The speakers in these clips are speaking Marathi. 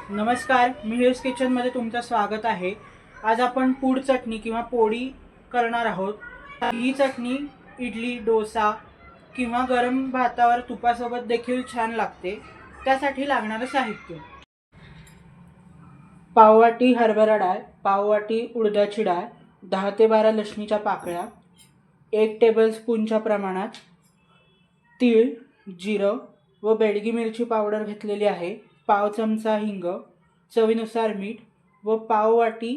नमस्कार, मिहिर्स किचनमध्ये तुमचं स्वागत आहे। आज आपण पूड चटणी किंवा पोळी करणार आहोत। ही चटणी इडली, डोसा किंवा गरम भातावर तुपासोबत देखील छान लागते। त्यासाठी लागणारे साहित्य: पाव वाटी हरभरा डाळ, पाव वाटी उडदाची डाळ, 10 ते 12 लसणीच्या पाकळ्या, 1 टेबलस्पूनच्या प्रमाणात तीळ, जिरं व बेडगी मिरची पावडर घेतलेली आहे, पाव चमचा हिंग, चवीनुसार मीठ व पाव वाटी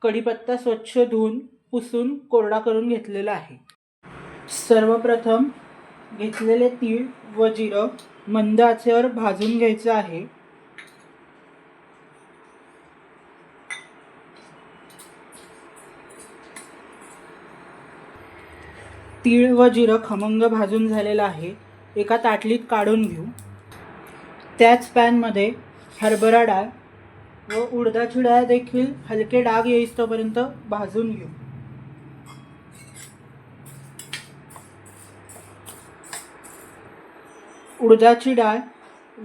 कढीपत्ता स्वच्छ धुवून पुसून कोरडा करून घेतलेला आहे। सर्वप्रथम घेतलेले तीळ व जिरं मंद आचेवर भाजून घ्यायचं आहे। तीळ व जिरं खमंग भाजून झालेलं आहे। एका ताटलीत काढून घेऊ। त्याच पॅनमध्ये हरभरा डाळ व उडदाची डाळ देखील हलके डाग येईस्तोपर्यंत भाजून घेऊ। उडदाची डाळ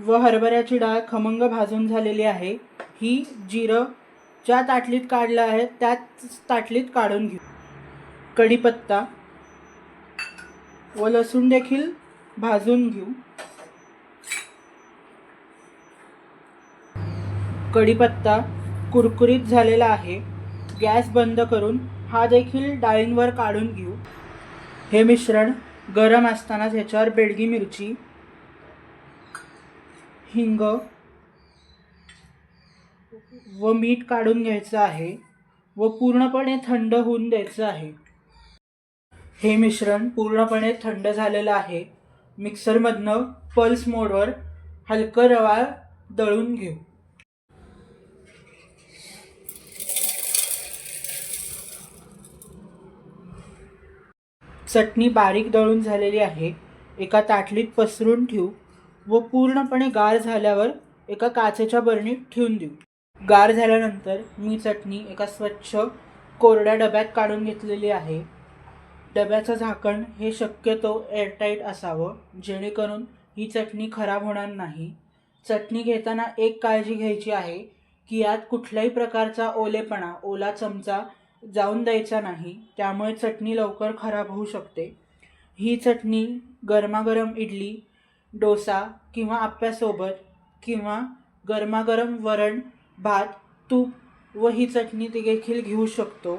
व हरभऱ्याची डाळ खमंग भाजून झालेली आहे। ही जिरं ज्या ताटलीत काढलं आहे त्याच ताटलीत काढून घेऊ। कढीपत्ता व लसूण देखील भाजून घेऊ। कढीपत्ता कुरकुरीत झालेला आहे। गॅस बंद करून हा देखील डाळींवर काढून घेऊ। हे मिश्रण गरम असतानाच याच्यावर बेडगी मिरची, हिंग व मीठ काढून घ्यायचं आहे व पूर्णपणे थंड होऊन द्यायचं आहे। हे मिश्रण पूर्णपणे थंड झालेलं आहे। मिक्सरमधनं पल्स मोडवर हलकं रवाळ दळून घेऊ। चटणी बारीक दळून झालेली आहे। एका ताटलीत पसरून ठेवू व पूर्णपणे गार झाल्यावर एका काचेच्या बरणीत ठेवून देऊ। गार झाल्यानंतर मी चटणी एका स्वच्छ कोरड्या डब्यात काढून घेतलेली आहे। डब्याचं झाकण हे शक्यतो एअरटाईट असावं, जेणेकरून ही चटणी खराब होणार नाही। चटणी घेताना एक काळजी घ्यायची आहे की यात कुठल्याही प्रकारचा ओलेपणा, ओला चमचा जाऊन द्यायचा नाही, त्यामुळे चटणी लवकर खराब होऊ शकते। ही चटणी गरमागरम इडली, डोसा किंवा आप्प्यासोबत किंवा गरमागरम वरण, भात, तूप व ही चटणी देखील घेऊ शकतो।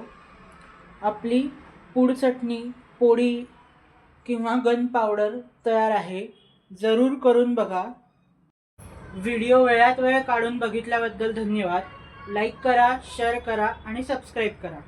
आपली पूड चटणी, पोळी किंवा गन पावडर तयार आहे। जरूर करून बघा। व्हिडिओ वेळात वेळ काढून बघितल्याबद्दल धन्यवाद। लाईक करा, शेअर करा आणि सबस्क्राईब करा।